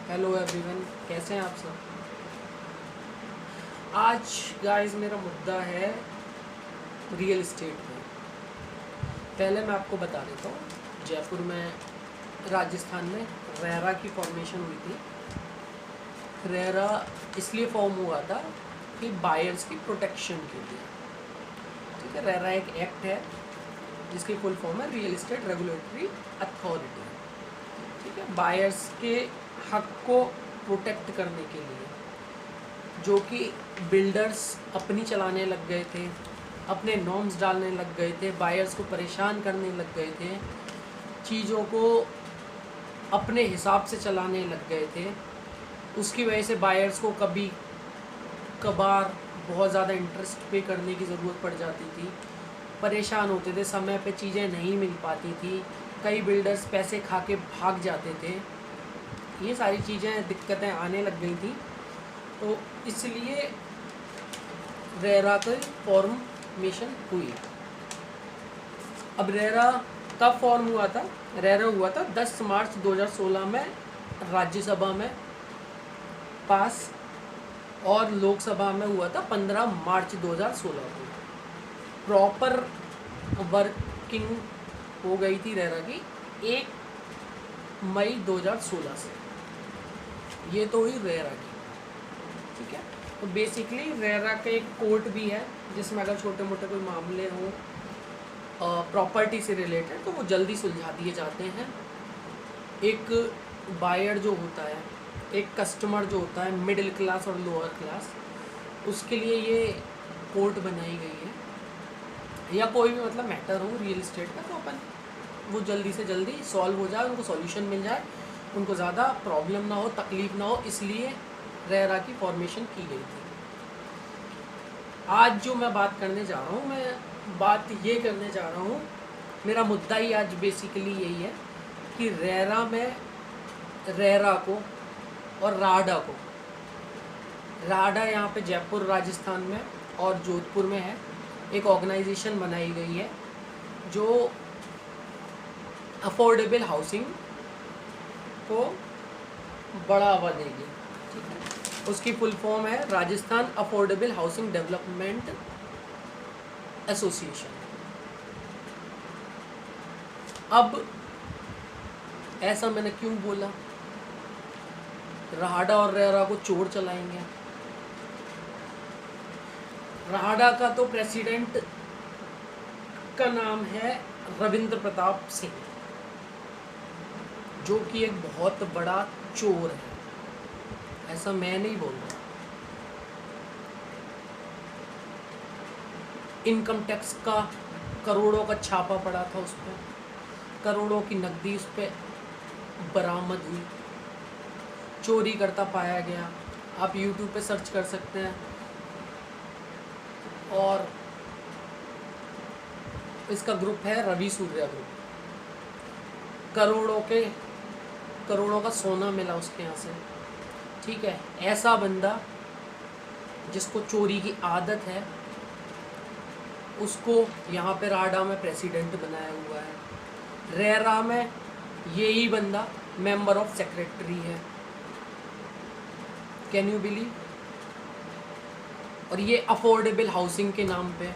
Hello everyone, कैसे हैं आप सब। आज गाइस मेरा मुद्दा है रियल एस्टेट में। पहले मैं आपको बता देता हूँ, जयपुर में राजस्थान में रेरा की फॉर्मेशन हुई थी। रेरा इसलिए फॉर्म हुआ था कि बायर्स की प्रोटेक्शन के लिए। ठीक है, रेरा एक एक्ट है जिसकी फुल फॉर्म है रियल एस्टेट रेगुलेटरी अथॉरिटी। ठीक है, बायर्स के हक को प्रोटेक्ट करने के लिए, जो कि बिल्डर्स अपनी चलाने लग गए थे, अपने नॉर्म्स डालने लग गए थे, बायर्स को परेशान करने लग गए थे, चीज़ों को अपने हिसाब से चलाने लग गए थे। उसकी वजह से बायर्स को कभी कभार बहुत ज़्यादा इंटरेस्ट पे करने की ज़रूरत पड़ जाती थी, परेशान होते थे, समय पे चीज़ें नहीं मिल पाती थी, कई बिल्डर्स पैसे खा के भाग जाते थे। ये सारी चीज़ें दिक्कतें आने लग गई थी, तो इसलिए रेरा की फॉर्मेशन हुई। अब रेरा कब फॉर्म हुआ था? रेरा हुआ था 10 मार्च 2016 में राज्यसभा में पास, और लोकसभा में हुआ था 15 मार्च 2016 को। प्रॉपर वर्किंग हो गई थी रेरा की 1 मई 2016 से। ये तो हुई रेरा की। ठीक है, तो बेसिकली रेरा का एक कोर्ट भी है जिसमें अगर छोटे मोटे कोई मामले हों प्रॉपर्टी से रिलेटेड तो वो जल्दी सुलझा दिए जाते हैं। एक बायर जो होता है, एक कस्टमर जो होता है, मिडिल क्लास और लोअर क्लास, उसके लिए ये कोर्ट बनाई गई है। या कोई भी मतलब मैटर हो रियल इस्टेट का, तो अपन वो जल्दी से जल्दी सॉल्व हो जाए, उनको सॉल्यूशन मिल जाए, उनको ज़्यादा प्रॉब्लम ना हो, तकलीफ ना हो, इसलिए रेरा की फॉर्मेशन की गई थी। आज जो मैं बात करने जा रहा हूँ, मैं बात ये करने जा रहा हूँ, मेरा मुद्दा ही आज बेसिकली यही है कि रेरा में रेरा को और राडा को, राडा यहाँ पे जयपुर राजस्थान में और जोधपुर में है, एक ऑर्गेनाइजेशन बनाई गई है जो अफोर्डेबल हाउसिंग को बढ़ावा देगी। ठीक है, उसकी फुल फॉर्म है Rajasthan affordable housing development association. अब ऐसा मैंने क्यों बोला? राडा और रेरा को चोर चलाएंगे। राडा का तो प्रेसिडेंट का नाम है रविंद्र प्रताप सिंह, जो कि एक बहुत बड़ा चोर है, ऐसा मैं नहीं बोल रहा। इनकम टैक्स का करोड़ों का छापा पड़ा था उस पर, करोड़ों की नकदी उस पर बरामद हुई, चोरी करता पाया गया। आप YouTube पे सर्च कर सकते हैं। और इसका ग्रुप है रवि सूर्या ग्रुप। करोड़ों का सोना मिला उसके यहाँ से। ठीक है, ऐसा बंदा जिसको चोरी की आदत है, उसको यहाँ पे राडा में प्रेसिडेंट बनाया हुआ है। रेरा में यही बंदा मेंबर ऑफ सेक्रेटरी है। Can you believe? और ये अफोर्डेबल हाउसिंग के नाम पे।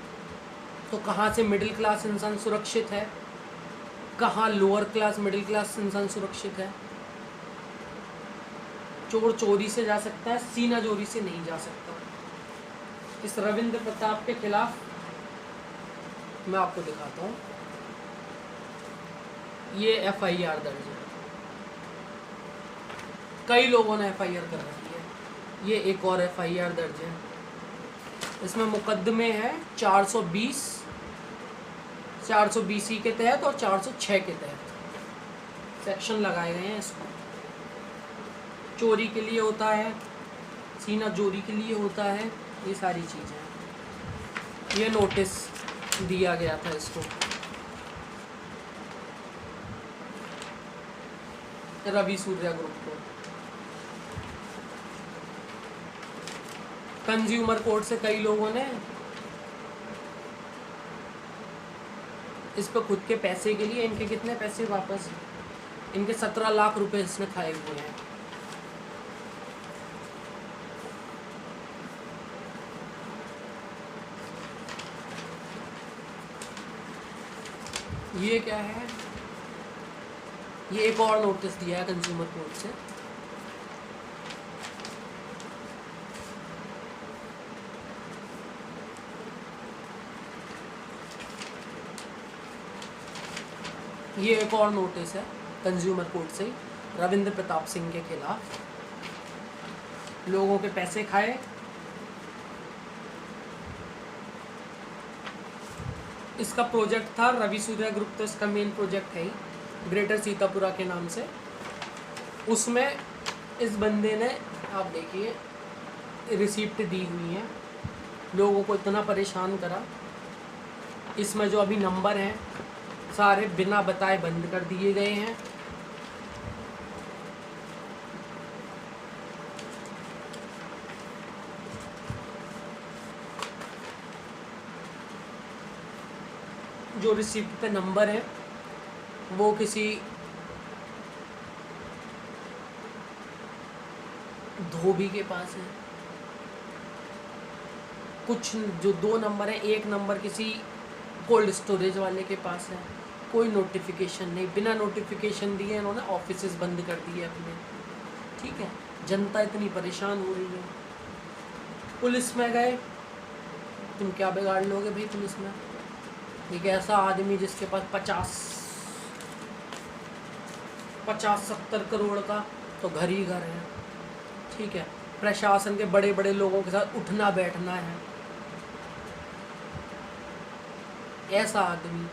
तो कहाँ से मिडिल क्लास इंसान सुरक्षित है, कहाँ लोअर क्लास मिडिल क्लास इंसान सुरक्षित है? चोर चोरी से जा सकता है, सीना चोरी से नहीं जा सकता। इस रविंद्र प्रताप के खिलाफ मैं आपको दिखाता हूँ, ये FIR दर्ज है, कई लोगों ने FIR कर रखी है। ये एक और FIR दर्ज है, इसमें मुकदमे हैं 420 420 के तहत और 406 के तहत सेक्शन लगाए गए हैं। इसको चोरी के लिए होता है, सीना चोरी के लिए होता है, ये सारी चीज़ें। ये नोटिस दिया गया था इसको रवि सूर्या ग्रुप को। कंज्यूमर कोर्ट से कई लोगों ने इस पर खुद के पैसे के लिए, इनके कितने पैसे वापस, इनके 17 लाख रुपए इसने खाए हुए हैं। ये क्या है, ये एक और नोटिस दिया है कंज्यूमर कोर्ट से। ये एक और नोटिस है कंज्यूमर कोर्ट से रविंद्र प्रताप सिंह के खिलाफ। लोगों के पैसे खाए, इसका प्रोजेक्ट था रवि सूर्या ग्रुप, तो इसका मेन प्रोजेक्ट है ही ग्रेटर सीतापुरा के नाम से। उसमें इस बंदे ने, आप देखिए, रिसिप्ट दी हुई है, लोगों को इतना परेशान करा। इसमें जो अभी नंबर हैं सारे बिना बताए बंद कर दिए गए हैं। जो रिसिप्ट पे नंबर है वो किसी धोबी के पास है। कुछ जो 2 नंबर है, एक नंबर किसी कोल्ड स्टोरेज वाले के पास है। कोई नोटिफिकेशन नहीं, बिना नोटिफिकेशन दिए इन्होंने ऑफिसेज बंद कर दिए अपने। ठीक है, जनता इतनी परेशान हो रही है। पुलिस में गए, तुम क्या बिगाड़ लोगे भाई पुलिस में। एक ऐसा आदमी जिसके पास 50-70 करोड़ का तो घर ही घर है। ठीक है, प्रशासन के बड़े बड़े लोगों के साथ उठना बैठना है। ऐसा आदमी,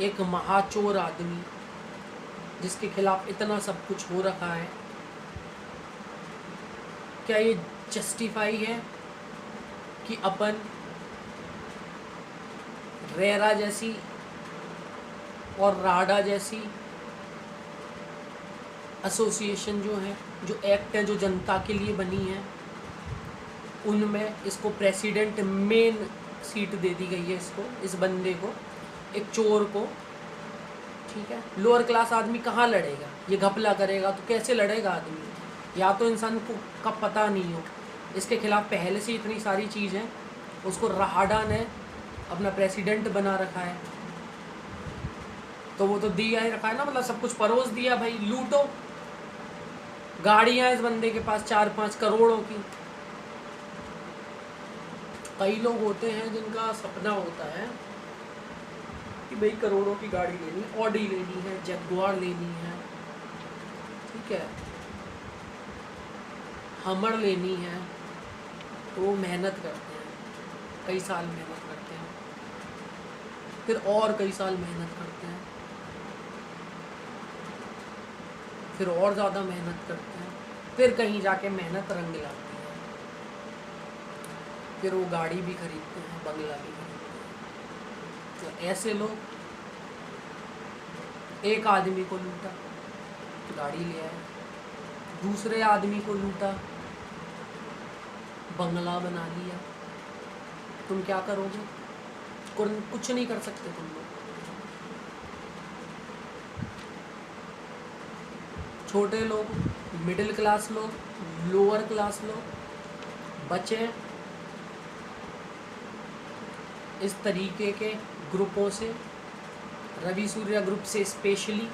एक महाचोर आदमी जिसके खिलाफ इतना सब कुछ हो रखा है, क्या ये जस्टिफाई है कि अपन रेरा जैसी और राडा जैसी एसोसिएशन जो है, जो एक्ट है, जो जनता के लिए बनी है, उनमें इसको प्रेसिडेंट मेन सीट दे दी गई है, इसको, इस बंदे को, एक चोर को। ठीक है, लोअर क्लास आदमी कहाँ लड़ेगा, ये घपला करेगा तो कैसे लड़ेगा आदमी। या तो इंसान को का पता नहीं हो, इसके खिलाफ पहले से इतनी सारी चीज़ है, उसको राडा ने अपना प्रेसिडेंट बना रखा है, तो वो तो दिया ही रखा है ना, मतलब सब कुछ परोस दिया भाई, लूटो। गाड़ियां इस बंदे के पास 4-5 करोड़ों की। कई लोग होते हैं जिनका सपना होता है कि भाई करोड़ों की गाड़ी लेनी, ऑडी लेनी है, जगुआर लेनी है, ठीक है, हमर लेनी है, तो वो मेहनत करते हैं, कई साल मेहनत करते हैं, फिर और कई साल मेहनत करते हैं, फिर और ज़्यादा मेहनत करते हैं, फिर कहीं जाके मेहनत रंग लाती है, फिर वो गाड़ी भी खरीदते हैं, बंगला भी खरीदते हैं। तो ऐसे लोग, एक आदमी को लूटा, गाड़ी ले आए, दूसरे आदमी को लूटा, बंगला बना लिया। तुम क्या करोगे? कुछ नहीं कर सकते तुम लोग। छोटे लोग, मिडिल क्लास लोग, लोअर क्लास लोग बचे इस तरीके के ग्रुपों से, रवि सूर्या ग्रुप से स्पेशली।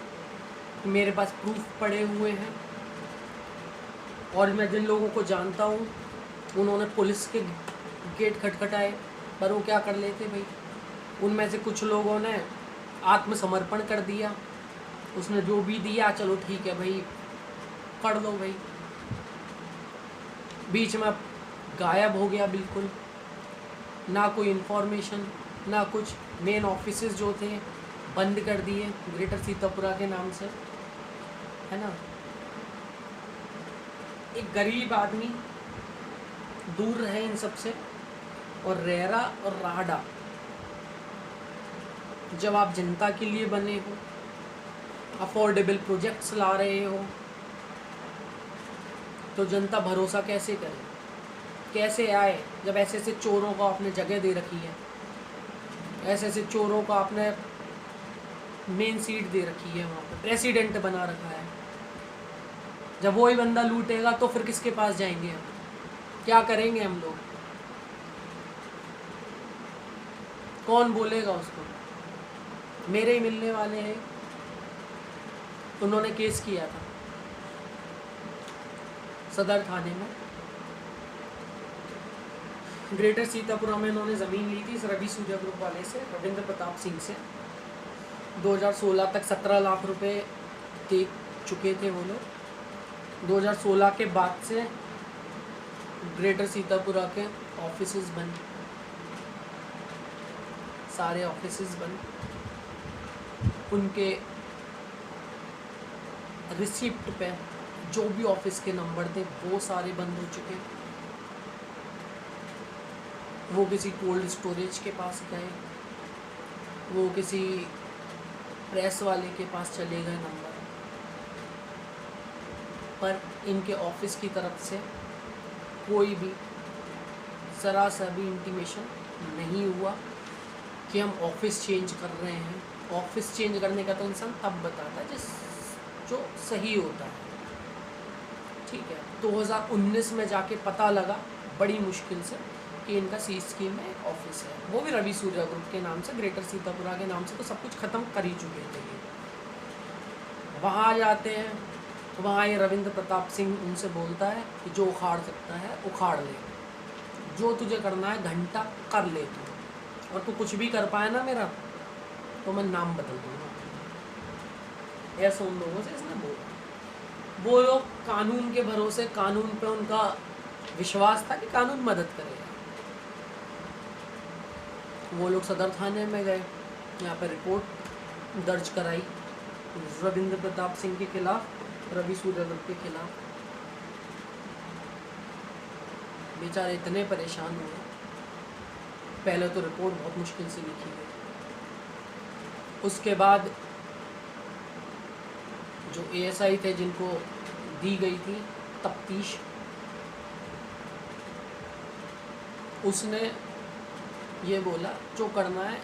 मेरे पास प्रूफ पड़े हुए हैं, और मैं जिन लोगों को जानता हूँ उन्होंने पुलिस के गेट खटखटाए, पर वो क्या कर लेते भाई। उनमें से कुछ लोगों ने आत्मसमर्पण कर दिया, उसने जो भी दिया चलो ठीक है भाई कर दो भाई, बीच में गायब हो गया बिल्कुल, ना कोई इन्फॉर्मेशन ना कुछ। मेन ऑफिसेस जो थे बंद कर दिए ग्रेटर सीतापुरा के नाम से, है ना। एक गरीब आदमी दूर रहे इन सब से। और रेरा और राडा, जब आप जनता के लिए बने हो, अफोर्डेबल प्रोजेक्ट्स ला रहे हो, तो जनता भरोसा कैसे करे, कैसे आए, जब ऐसे ऐसे चोरों को आपने जगह दे रखी है, ऐसे ऐसे चोरों को आपने मेन सीट दे रखी है, वहाँ पर प्रेसिडेंट बना रखा है। जब वही बंदा लूटेगा तो फिर किसके पास जाएंगे हम, क्या करेंगे हम लोग, कौन बोलेगा उसको। मेरे ही मिलने वाले हैं, उन्होंने केस किया था सदर थाने में। ग्रेटर सीतापुरा में इन्होंने ज़मीन ली थी इस रवि सूर्या ग्रुप वाले से, रविंद्र प्रताप सिंह से। 2016 तक 17 लाख रुपए दे चुके थे वो लोग। 2016 के बाद से ग्रेटर सीतापुरा के ऑफिसेज बंद, सारे ऑफिसेज बंद, उनके रिसिप्ट पे जो भी ऑफिस के नंबर थे वो सारे बंद हो चुके हैं। वो किसी कोल्ड स्टोरेज के पास गए, वो किसी प्रेस वाले के पास चले गए नंबर, पर इनके ऑफिस की तरफ से कोई भी ज़रा सा भी इंटीमेशन नहीं हुआ कि हम ऑफिस चेंज कर रहे हैं। ऑफिस चेंज करने का तो इंसान तब बताता है जो सही होता है, ठीक है। 2019 में जाके पता लगा बड़ी मुश्किल से कि इनका सी स्कीम में एक ऑफिस है, वो भी रवि सूर्या ग्रुप के नाम से, ग्रेटर सीतापुरा के नाम से, तो सब कुछ ख़त्म कर ही चुके थे ये। वहाँ जाते हैं, वहाँ ये रविंद्र प्रताप सिंह उनसे बोलता है कि जो उखाड़ सकता है उखाड़ ले, जो तुझे करना है घंटा कर ले तू, और तू कुछ भी कर पाए ना मेरा तो मैं नाम बदल दूँगा। ऐसा उन लोगों से इसने बोला। वो लोग कानून के भरोसे, कानून पे उनका विश्वास था कि कानून मदद करेगा। वो लोग सदर थाने में गए, यहाँ पर रिपोर्ट दर्ज कराई रविंद्र प्रताप सिंह के खिलाफ, रवि सूर्या ग्रुप के खिलाफ। बेचारे इतने परेशान हुए। पहले तो रिपोर्ट बहुत मुश्किल से लिखी गई, उसके बाद जो एएसआई थे जिनको दी गई थी तफ्तीश, उसने ये बोला जो करना है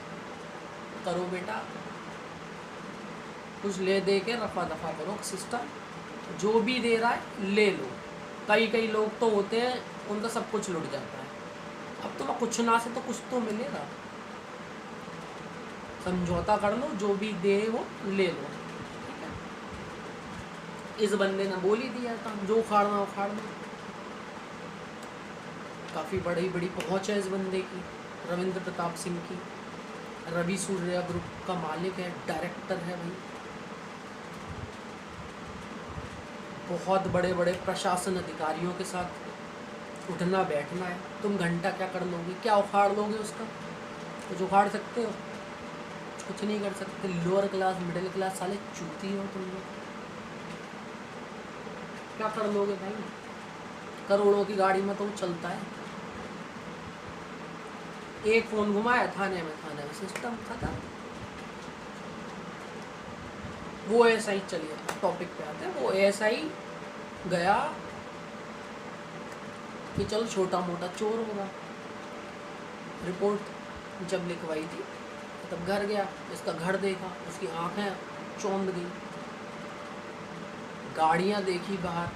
करो बेटा, कुछ ले दे के रफा दफा करो सिस्टम, जो भी दे रहा है ले लो। कई लोग तो होते हैं उनका सब कुछ लुट जाता है, अब तुम्हें कुछ ना से तो कुछ तो मिलेगा, समझौता कर लो, जो भी दे वो ले लो, ठीक है। इस बंदे ने बोल ही दिया था जो उखाड़ना उखाड़ दो। काफ़ी बड़ी पहुँच है इस बंदे की, रविंद्र प्रताप सिंह की। रवि सूर्या ग्रुप का मालिक है, डायरेक्टर है भाई। बहुत बड़े प्रशासन अधिकारियों के साथ उठना बैठना है। तुम घंटा क्या कर लोगे, क्या उखाड़ लोगे उसका? कुछ उखाड़ सकते हो? कुछ नहीं कर सकते। लोअर क्लास मिडिल क्लास साले चूती हो तुम लोग, क्या कर लोगे भाई? करोड़ों की गाड़ी में तो चलता है। एक फ़ोन घुमाया थाने में सिस्टम खत्म। वो एएसआई, चलिए टॉपिक पे आते हैं। वो एएसआई गया कि चल छोटा मोटा चोर होगा। रिपोर्ट जब लिखवाई थी तब घर गया, इसका घर देखा, उसकी आंखें चौंध गई। गाड़ियाँ देखी बाहर,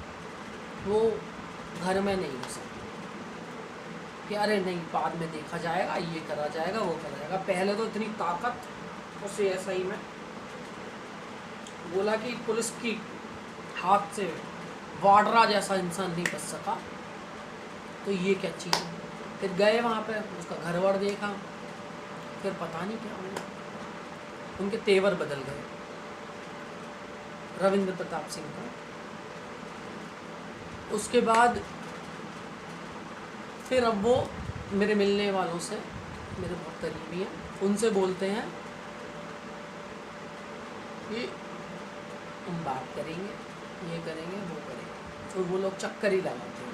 वो घर में नहीं घुसा कि अरे नहीं बाद में देखा जाएगा, ये करा जाएगा, वो करा जाएगा। पहले तो इतनी ताकत उस एएसआई में, बोला कि पुलिस की हाथ से वाड्रा जैसा इंसान नहीं बच सका, तो ये क्या चीज़ है। फिर गए वहाँ पे, उसका घर वर देखा, फिर पता नहीं क्या हुआ, उनके तेवर बदल गए रविंद्र प्रताप सिंह का। उसके बाद फिर अब वो मेरे मिलने वालों से, मेरे बहुत करीबी हैं, उनसे बोलते हैं कि हम बात करेंगे, ये करेंगे, वो करेंगे, और वो लोग चक्कर ही लगाते हैं,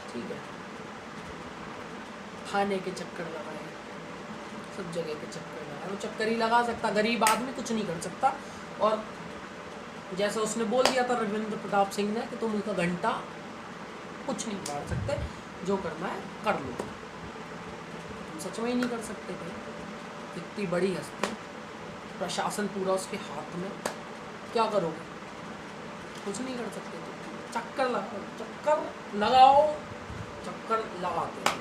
ठीक है। खाने के चक्कर लगाए, सब जगह के चक्कर लगाए। वो चक्कर ही लगा सकता, गरीब आदमी कुछ नहीं कर सकता। और जैसा उसने बोल दिया था रविंद्र प्रताप सिंह ने कि तुम उसका घंटा कुछ नहीं मार सकते, जो करना है कर लो। तुम सच में ही नहीं कर सकते भाई, इतनी बड़ी हस्ती, प्रशासन पूरा उसके हाथ में, क्या करोगे? कुछ नहीं कर सकते। चक्कर लगाओ, चक्कर लगाते हो,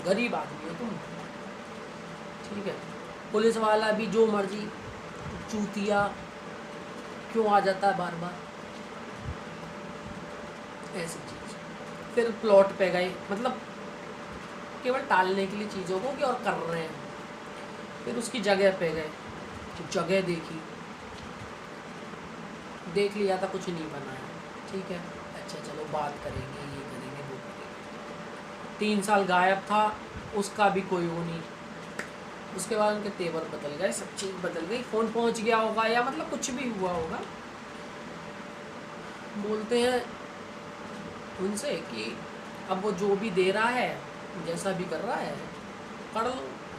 गरीब आदमी हो तुम, ठीक है। पुलिस वाला भी जो मर्जी चूतिया क्यों आ जाता है बार बार, ऐसी चीज़। फिर प्लॉट पे गए, मतलब केवल टालने के लिए चीज़ों को कि और कर रहे हैं। फिर उसकी जगह पे गए, जगह देखी, देख लिया था कुछ नहीं बना है, ठीक है, अच्छा चलो बात करेंगे, ये करेंगे वो करेंगे। 3 साल गायब था, उसका भी कोई वो नहीं। उसके बाद उनके तेवर बदल गए, सब चीज़ बदल गई, फ़ोन पहुंच गया होगा या मतलब कुछ भी हुआ होगा। बोलते हैं उनसे कि अब वो जो भी दे रहा है, जैसा भी कर रहा है, कर लो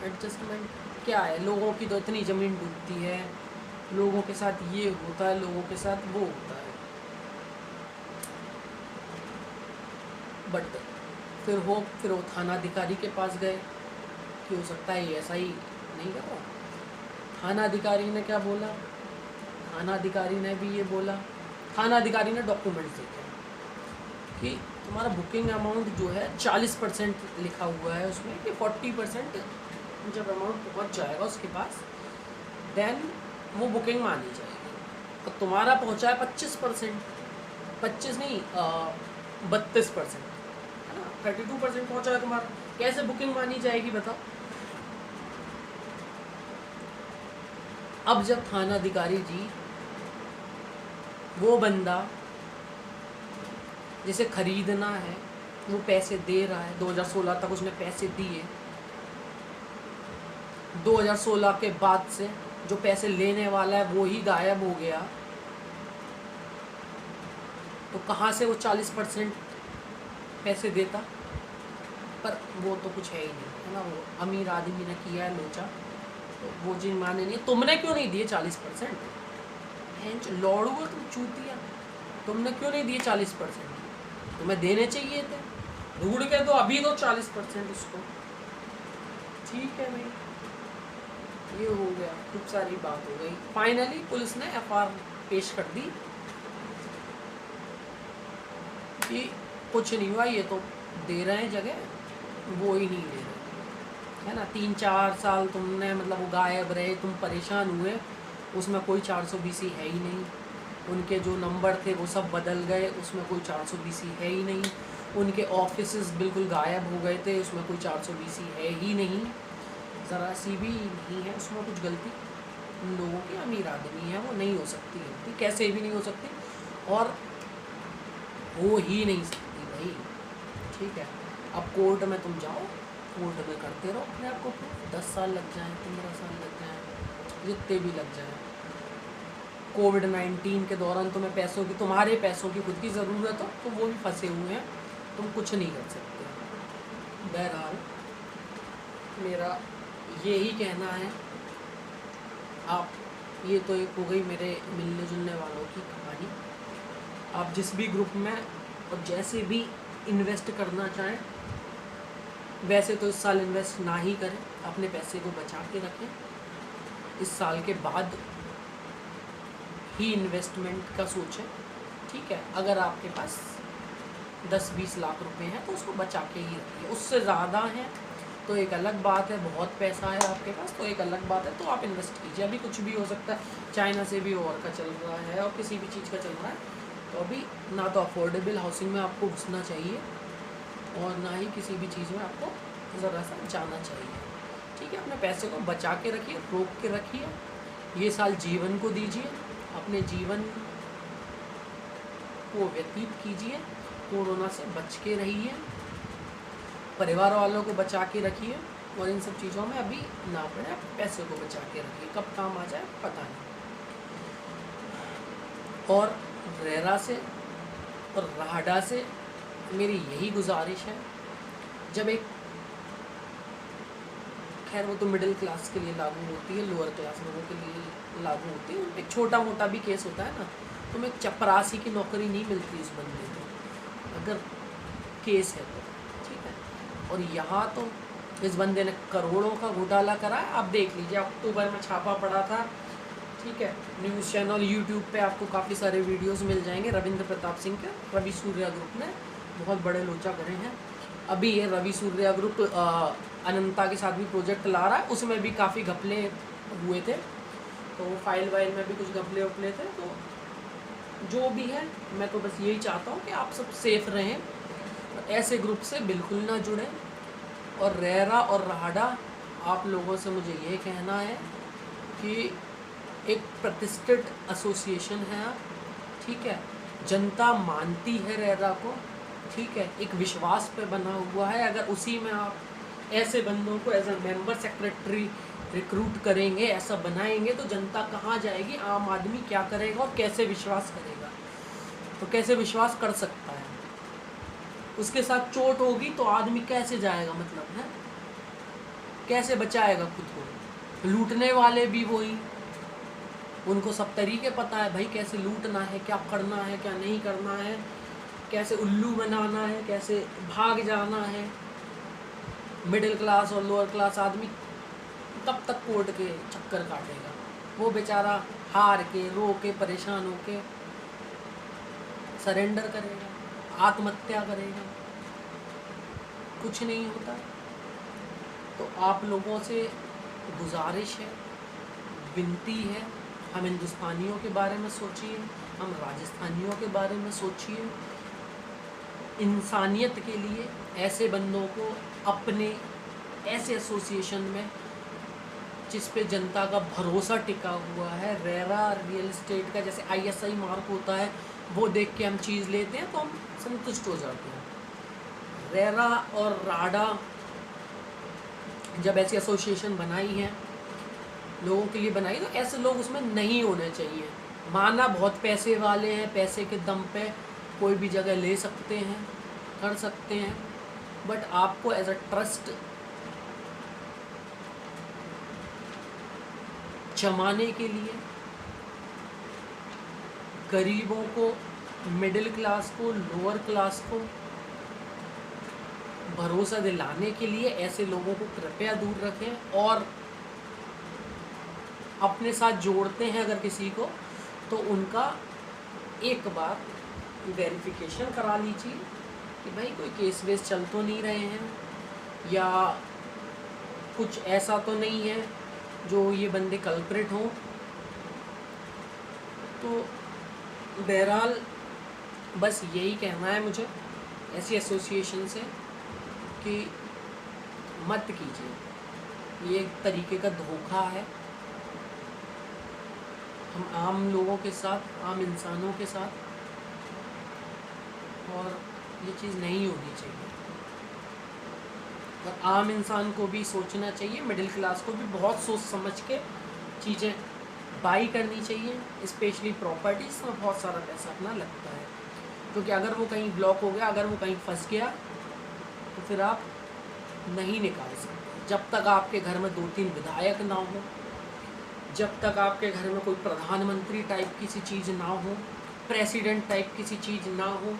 एडजस्टमेंट। क्या है, लोगों की तो इतनी ज़मीन डूबती है, लोगों के साथ ये होता है, लोगों के साथ वो होता है। बट फिर वो थाना अधिकारी के पास गए कि हो सकता है ये ऐसा ही नहीं कर रहा। थाना अधिकारी ने क्या बोला, थाना अधिकारी ने भी ये बोला, थाना अधिकारी ने डॉक्यूमेंट्स देखे कि तुम्हारा बुकिंग अमाउंट जो है 40% लिखा हुआ है उसमें, कि 40% जब अमाउंट पहुंच जाएगा उसके पास देन वो बुकिंग मानी जाएगी। तो तुम्हारा पहुंचा है 25%, 25 नहीं 32%, है ना, 32% पहुंचा है तुम्हारा, कैसे बुकिंग मानी जाएगी बताओ। अब जब थाना अधिकारी जी वो बंदा जिसे खरीदना है वो पैसे दे रहा है, 2016 तक उसने पैसे दिए, 2016 के बाद से जो पैसे लेने वाला है वो ही गायब हो गया, तो कहाँ से वो 40% पैसे देता। पर वो तो कुछ है ही नहीं, है ना, वो अमीर आदमी ने किया है लोचा, तो वो चीज़ माने नहीं। तुमने क्यों नहीं दिए 40%? लौड़ हुआ तुम चूतिया, तुमने क्यों नहीं दिए 40%? तुम्हें देने चाहिए थे, ढूंढ के तो अभी दो 40% उसको, ठीक है भाई। ये हो गया, खूब सारी बात हो गई। फाइनली पुलिस ने एफआईआर पेश कर दी कि कुछ नहीं हुआ, ये तो दे रहे हैं जगह, वो ही नहीं दे रहे, है ना। 3-4 साल तुमने मतलब वो गायब रहे, तुम परेशान हुए, उसमें कोई 420 है ही नहीं। उनके जो नंबर थे वो सब बदल गए, उसमें कोई 420 है ही नहीं। उनके ऑफिसेस बिल्कुल गायब हो गए थे, उसमें कोई 420 है ही नहीं, ज़रा सी भी नहीं है उसमें कुछ गलती। उन लोगों की अमीर आदमी है, वो नहीं हो सकती गलती, कैसे भी नहीं हो सकती, और हो ही नहीं सकती भाई, ठीक है। अब कोर्ट में तुम जाओ, कोर्ट में करते रहो अपने आप को, 10 साल लग जाएँ, 15 साल लग जाएँ, जितने भी लग जाए। कोविड-19 के दौरान तुम्हें पैसों की, तुम्हारे पैसों की खुद की ज़रूरत हो तो वो भी फंसे हुए हैं, तुम कुछ नहीं कर सकते। बहरहाल मेरा यही कहना है, आप, ये तो एक हो गई मेरे मिलने जुलने वालों की कहानी। आप जिस भी ग्रुप में और जैसे भी इन्वेस्ट करना चाहें, वैसे तो इस साल इन्वेस्ट ना ही करें, अपने पैसे को बचा के रखें। इस साल के बाद ही इन्वेस्टमेंट का सोचें, ठीक है। अगर आपके पास 10-20 लाख रुपए हैं तो उसको बचा के ही रखिए। उससे ज़्यादा है तो एक अलग बात है, बहुत पैसा है आपके पास तो एक अलग बात है, तो आप इन्वेस्ट कीजिए। अभी कुछ भी हो सकता है, चाइना से भी वॉर का चल रहा है और किसी भी चीज़ का चल रहा है, तो अभी ना तो अफोर्डेबल हाउसिंग में आपको घुसना चाहिए और ना ही किसी भी चीज़ में आपको ज़रा सा जाना चाहिए, ठीक है। अपने पैसे को बचा के रखिए, रोक के रखिए। ये साल जीवन को दीजिए, अपने जीवन को व्यतीत कीजिए, कोरोना से बच के रहिए, परिवार वालों को बचा के रखिए, और इन सब चीज़ों में अभी ना पड़े, पैसे को बचा के रखिए, कब काम आ जाए पता नहीं। और रेरा से और राहडा से मेरी यही गुजारिश है, जब एक, खैर वो तो मिडिल क्लास के लिए लागू होती है, लोअर क्लास लोगों के लिए लागू होती है, एक छोटा मोटा भी केस होता है ना, तो मैं चपरासी की नौकरी नहीं मिलती उस बंदे को, अगर केस है तो, ठीक है। और यहाँ तो इस बंदे ने करोड़ों का घोटाला करा है, आप देख लीजिए, अक्टूबर में छापा पड़ा था, ठीक है। न्यूज़ चैनल यूट्यूब पे आपको काफ़ी सारे वीडियोस मिल जाएंगे। रविंद्र प्रताप सिंह के रवि सूर्या ग्रुप ने बहुत बड़े लोचा करे हैं, अभी ये रवि सूर्या ग्रुप अनंता के साथ भी प्रोजेक्ट ला रहा है, उसमें भी काफ़ी घपले हुए थे, तो फाइल वाइल में भी कुछ घपले वपले थे। तो जो भी है, मैं तो बस यही चाहता हूँ कि आप सब सेफ रहें, ऐसे ग्रुप से बिल्कुल ना जुड़ें। और रेरा और राडा, आप लोगों से मुझे ये कहना है कि एक प्रतिष्ठित एसोसिएशन है आप, ठीक है, जनता मानती है रेरा को, ठीक है, एक विश्वास पे बना हुआ है। अगर उसी में आप ऐसे बंदों को as a member secretary recruit करेंगे, ऐसा बनाएंगे, तो जनता कहाँ जाएगी, आम आदमी क्या करेगा और कैसे विश्वास करेगा? तो कैसे विश्वास कर सकता है? उसके साथ चोट होगी तो आदमी कैसे जाएगा, मतलब है कैसे बचाएगा खुद को? लूटने वाले भी वही, उनको सब तरीके पता है भाई, कैसे लूटना है, क्या करना है, क्या नहीं करना है, कैसे उल्लू बनाना है, कैसे भाग जाना है। मिडिल क्लास और लोअर क्लास आदमी कब तक कोर्ट के चक्कर काटेगा? वो बेचारा हार के, रो के, परेशान होके सरेंडर करेगा, आत्महत्या करेगा, कुछ नहीं होता। तो आप लोगों से गुजारिश है, विनती है, हम हिंदुस्तानियों के बारे में सोचिए, हम राजस्थानियों के बारे में सोचिए। इंसानियत के लिए ऐसे बंदों को अपने ऐसे एसोसिएशन में जिस पे जनता का भरोसा टिका हुआ है, रेरा रियल एस्टेट का जैसे ISI मार्क होता है, वो देख के हम चीज़ लेते हैं तो हम संतुष्ट हो जाते हैं। रेरा और राडा जब ऐसी एसोसिएशन बनाई है, लोगों के लिए बनाई, तो ऐसे लोग उसमें नहीं होने चाहिए। माना बहुत पैसे वाले हैं, पैसे के दम पे कोई भी जगह ले सकते हैं, कर सकते हैं, बट आपको एज अ ट्रस्ट जमाने के लिए, गरीबों को, मिडिल क्लास को, लोअर क्लास को भरोसा दिलाने के लिए ऐसे लोगों को कृपया दूर रखें। और अपने साथ जोड़ते हैं अगर किसी को, तो उनका एक बार वेरिफिकेशन करा लीजिए कि भाई कोई केस वेस चल तो नहीं रहे हैं, या कुछ ऐसा तो नहीं है जो ये बंदे कल्प्रिट हों। तो बहरहाल बस यही कहना है मुझे ऐसी एसोसिएशन से कि मत कीजिए, ये एक तरीके का धोखा है हम आम लोगों के साथ, आम इंसानों के साथ, और ये चीज़ नहीं होनी चाहिए। और आम इंसान को भी सोचना चाहिए, मिडिल क्लास को भी बहुत सोच समझ के चीज़ें बाई करनी चाहिए। स्पेशली प्रॉपर्टीज़ में बहुत सारा पैसा अपना लगता है, क्योंकि अगर वो कहीं ब्लॉक हो गया, अगर वो कहीं फंस गया, तो फिर आप नहीं निकाल सकते। जब तक आपके घर में 2-3 विधायक ना हो, जब तक आपके घर में कोई प्रधानमंत्री टाइप किसी चीज़ ना हो, प्रेसिडेंट टाइप किसी चीज़ ना हो,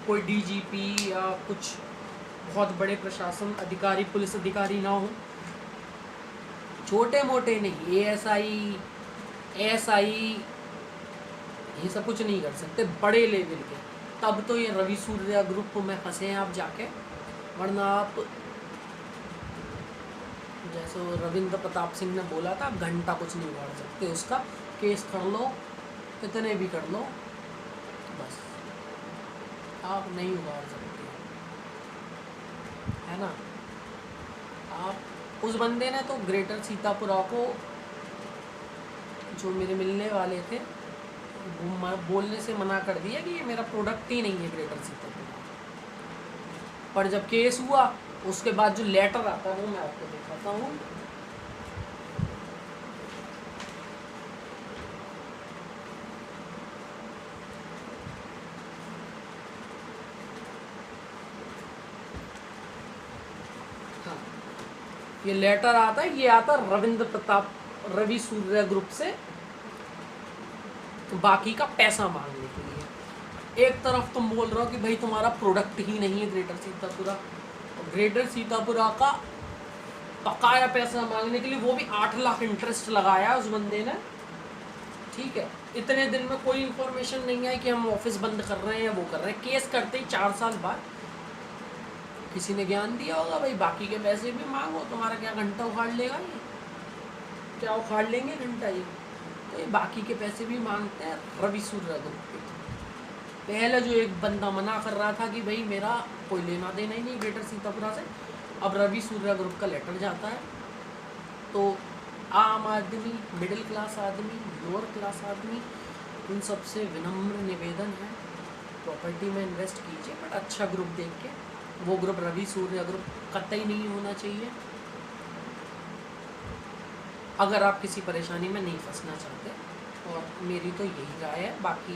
कोई DGP या कुछ बहुत बड़े प्रशासन अधिकारी, पुलिस अधिकारी ना हो, छोटे मोटे नहीं, ASI, SI, ये सब कुछ नहीं कर सकते, बड़े लेवल के। तब तो ये रवि सूर्या ग्रुप में फंसे हैं आप जाके, वरना आप जैसे रविंद्र प्रताप सिंह ने बोला था, आप घंटा कुछ नहीं उगाड़ सकते, उसका केस कर लो, कितने भी कर लो, बस आप नहीं उगाड़ सकते, है ना। आप उस बंदे ने तो ग्रेटर सीतापुरा को, जो मेरे मिलने वाले थे, बोलने से मना कर दिया कि ये मेरा प्रोडक्ट ही नहीं है ग्रेटर सीतापुरा। पर जब केस हुआ, उसके बाद जो लेटर आता है वो मैं आपको दिखाता हूँ। हाँ, ये लेटर आता है, ये आता रविंद्र प्रताप, रवि सूर्या ग्रुप से बाकी का पैसा मांगने के लिए। एक तरफ तुम बोल रहे हो कि भाई तुम्हारा प्रोडक्ट ही नहीं है ग्रेटर सीतापुरा, ग्रेटर सीतापुरा का बकाया पैसा मांगने के लिए, वो भी 8 लाख इंटरेस्ट लगाया उस बंदे ने, ठीक है। इतने दिन में कोई इन्फॉर्मेशन नहीं आई कि हम ऑफिस बंद कर रहे हैं या वो कर रहे हैं। केस करते ही 4 साल बाद किसी ने ज्ञान दिया होगा भाई बाकी के पैसे भी मांगो, तुम्हारा क्या घंटा उखाड़ लेगा ये, क्या उखाड़ लेंगे घंटा ये। तो ये बाकी के पैसे भी मांगते हैं रवि सूर्या ग्रुप के। पहले जो एक बंदा मना कर रहा था कि भाई मेरा कोई लेना देना ही नहीं ग्रेटर सीतापुरा से, अब रवि सूर्या ग्रुप का लेटर जाता है। तो आम आदमी, मिडिल क्लास आदमी, लोअर क्लास आदमी, उन सबसे विनम्र निवेदन है प्रॉपर्टी में इन्वेस्ट कीजिए, बट अच्छा ग्रुप देख के। वो ग्रुप रवि सूर्या ग्रुप कतई नहीं होना चाहिए अगर आप किसी परेशानी में नहीं फंसना चाहते। और मेरी तो यही राय है, बाकी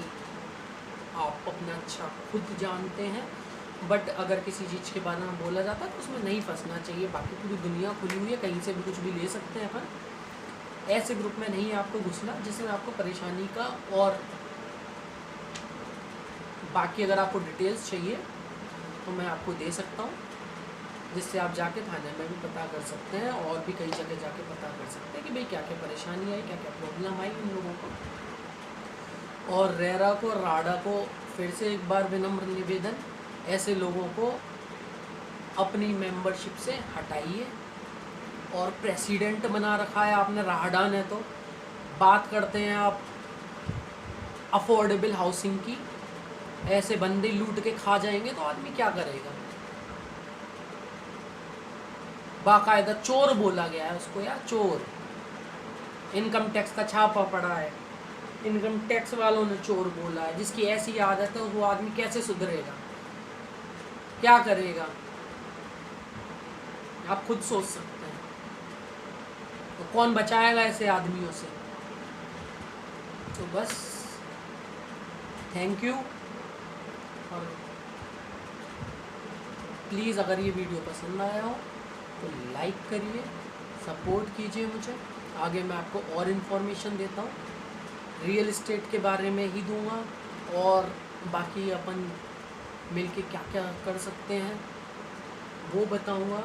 आप अपना अच्छा खुद जानते हैं, बट अगर किसी चीज़ के बारे में बोला जाता है तो उसमें नहीं फंसना चाहिए। बाकी पूरी दुनिया खुली हुई है, कहीं से भी कुछ भी ले सकते हैं अपन। ऐसे ग्रुप में नहीं आपको घुसना जिसमें आपको परेशानी का। और बाकी अगर आपको डिटेल्स चाहिए तो मैं आपको दे सकता हूँ, जिससे आप जाके थाने में भी पता कर सकते हैं और भी कई जगह जाके पता कर सकते हैं कि भाई क्या क्या परेशानी आई, क्या क्या प्रॉब्लम आई उन लोगों को। और रेरा को, राडा को फिर से एक बार विनम्र निवेदन, ऐसे लोगों को अपनी मेंबरशिप से हटाइए। और प्रेसिडेंट बना रखा है आपने राडा ने, तो बात करते हैं आप अफोर्डेबल हाउसिंग की, ऐसे बंदे लूट के खा जाएंगे तो आदमी क्या करेगा। बाकायदा चोर बोला गया है उसको यार, चोर। इनकम टैक्स का छापा पड़ा है, इनकम टैक्स वालों ने चोर बोला है। जिसकी ऐसी आदत है वो आदमी कैसे सुधरेगा, क्या करेगा, आप खुद सोच सकते हैं। तो कौन बचाएगा ऐसे आदमियों से। तो बस थैंक यू। और प्लीज़ अगर ये वीडियो पसंद आया हो तो लाइक करिए, सपोर्ट कीजिए मुझे। आगे मैं आपको और इन्फॉर्मेशन देता हूँ, रियल इस्टेट के बारे में ही दूंगा, और बाकी अपन मिलके क्या क्या कर सकते हैं वो बताऊंगा।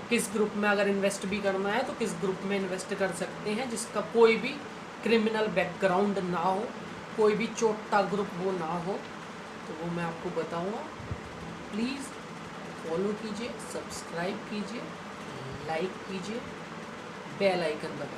किस ग्रुप में अगर इन्वेस्ट भी करना है तो किस ग्रुप में इन्वेस्ट कर सकते हैं जिसका कोई भी क्रिमिनल बैकग्राउंड ना हो, कोई भी चोटा ग्रुप वो ना हो, तो वो मैं आपको बताऊंगा। प्लीज़ फॉलो कीजिए, सब्सक्राइब कीजिए, लाइक कीजिए, बेल आइकन दबाइए।